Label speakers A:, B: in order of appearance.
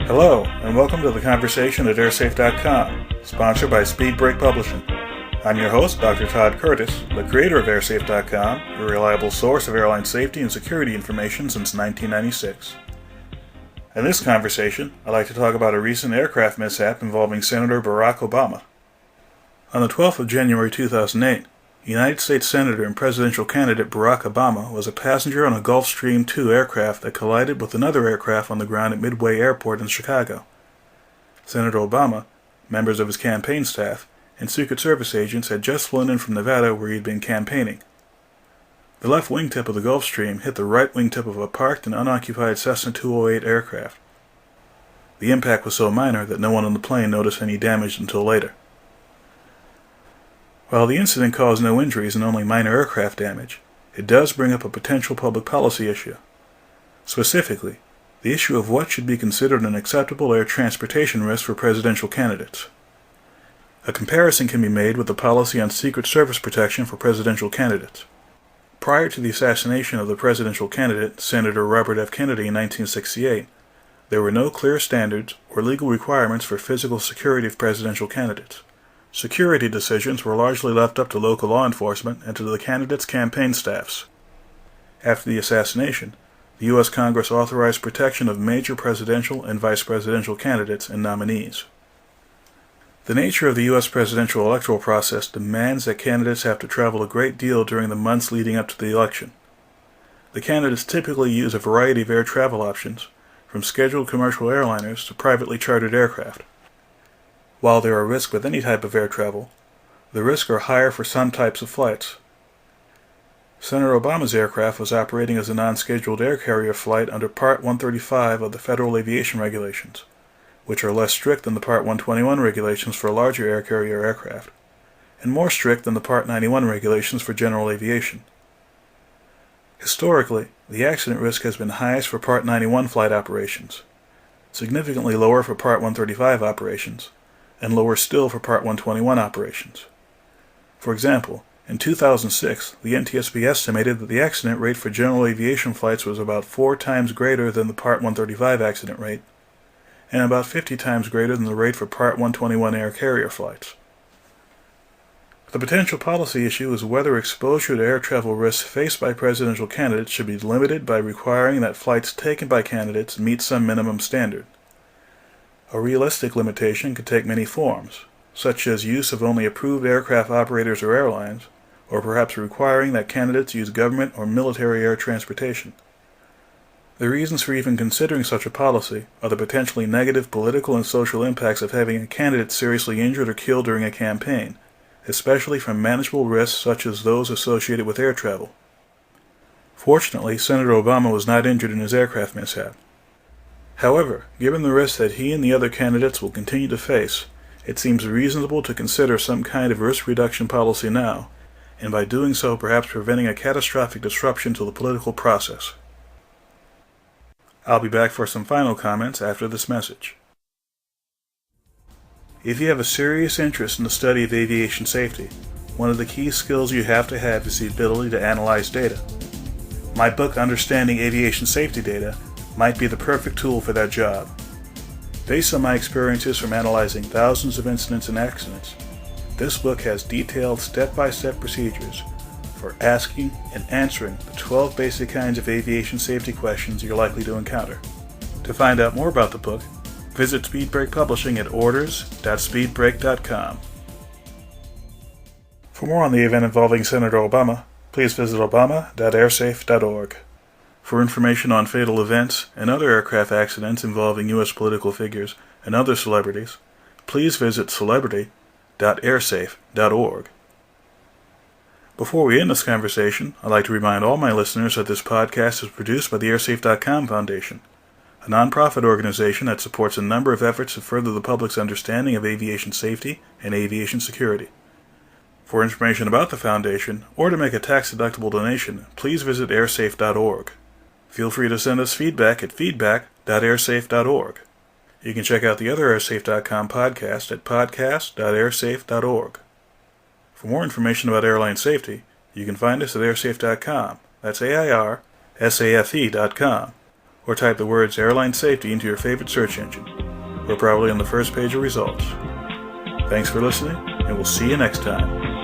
A: Hello, and welcome to the conversation at airsafe.com, sponsored by Speed Brake Publishing. I'm your host, Dr. Todd Curtis, the creator of airsafe.com, a reliable source of airline safety and security information since 1996. In this conversation, I'd like to talk about a recent aircraft mishap involving Senator Barack Obama. On the 12th of January 2008, United States Senator and presidential candidate Barack Obama was a passenger on a Gulfstream II aircraft that collided with another aircraft on the ground at Midway Airport in Chicago. Senator Obama, members of his campaign staff, and Secret Service agents had just flown in from Nevada where he had been campaigning. The left wingtip of the Gulfstream hit the right wingtip of a parked and unoccupied Cessna 208 aircraft. The impact was so minor that no one on the plane noticed any damage until later. While the incident caused no injuries and only minor aircraft damage, it does bring up a potential public policy issue. Specifically, the issue of what should be considered an acceptable air transportation risk for presidential candidates. A comparison can be made with the policy on Secret Service protection for presidential candidates. Prior to the assassination of the presidential candidate, Senator Robert F. Kennedy in 1968, there were no clear standards or legal requirements for physical security of presidential candidates. Security decisions were largely left up to local law enforcement and to the candidates' campaign staffs. After the assassination, the U.S. Congress authorized protection of major presidential and vice presidential candidates and nominees. The nature of the U.S. presidential electoral process demands that candidates have to travel a great deal during the months leading up to the election. The candidates typically use a variety of air travel options, from scheduled commercial airliners to privately chartered aircraft. While there are risks with any type of air travel, the risks are higher for some types of flights. Senator Obama's aircraft was operating as a non-scheduled air carrier flight under Part 135 of the Federal Aviation Regulations, which are less strict than the Part 121 regulations for larger air carrier aircraft, and more strict than the Part 91 regulations for general aviation. Historically, the accident risk has been highest for Part 91 flight operations, significantly lower for Part 135 operations, and lower still for Part 121 operations. For example, in 2006, the NTSB estimated that the accident rate for general aviation flights was about 4 times greater than the Part 135 accident rate, and about 50 times greater than the rate for Part 121 air carrier flights. The potential policy issue is whether exposure to air travel risks faced by presidential candidates should be limited by requiring that flights taken by candidates meet some minimum standard. A realistic limitation could take many forms, such as use of only approved aircraft operators or airlines, or perhaps requiring that candidates use government or military air transportation. The reasons for even considering such a policy are the potentially negative political and social impacts of having a candidate seriously injured or killed during a campaign, especially from manageable risks such as those associated with air travel. Fortunately, Senator Obama was not injured in his aircraft mishap. However, given the risks that he and the other candidates will continue to face, it seems reasonable to consider some kind of risk reduction policy now, and by doing so perhaps preventing a catastrophic disruption to the political process. I'll be back for some final comments after this message. If you have a serious interest in the study of aviation safety, one of the key skills you have to have is the ability to analyze data. My book, Understanding Aviation Safety Data, might be the perfect tool for that job. Based on my experiences from analyzing thousands of incidents and accidents, this book has detailed step-by-step procedures for asking and answering the 12 basic kinds of aviation safety questions you're likely to encounter. To find out more about the book, visit Speed Brake Publishing at orders.speedbrake.com. For more on the event involving Senator Obama, please visit obama.airsafe.org. For information on fatal events and other aircraft accidents involving U.S. political figures and other celebrities, please visit celebrity.airsafe.org. Before we end this conversation, I'd like to remind all my listeners that this podcast is produced by the airsafe.com Foundation, a nonprofit organization that supports a number of efforts to further the public's understanding of aviation safety and aviation security. For information about the foundation, or to make a tax-deductible donation, please visit airsafe.org. Feel free to send us feedback at feedback.airsafe.org. You can check out the other airsafe.com podcast at podcast.airsafe.org. For more information about airline safety, you can find us at airsafe.com, that's AIRSAFE.com, or type the words airline safety into your favorite search engine. We're probably on the first page of results. Thanks for listening, and we'll see you next time.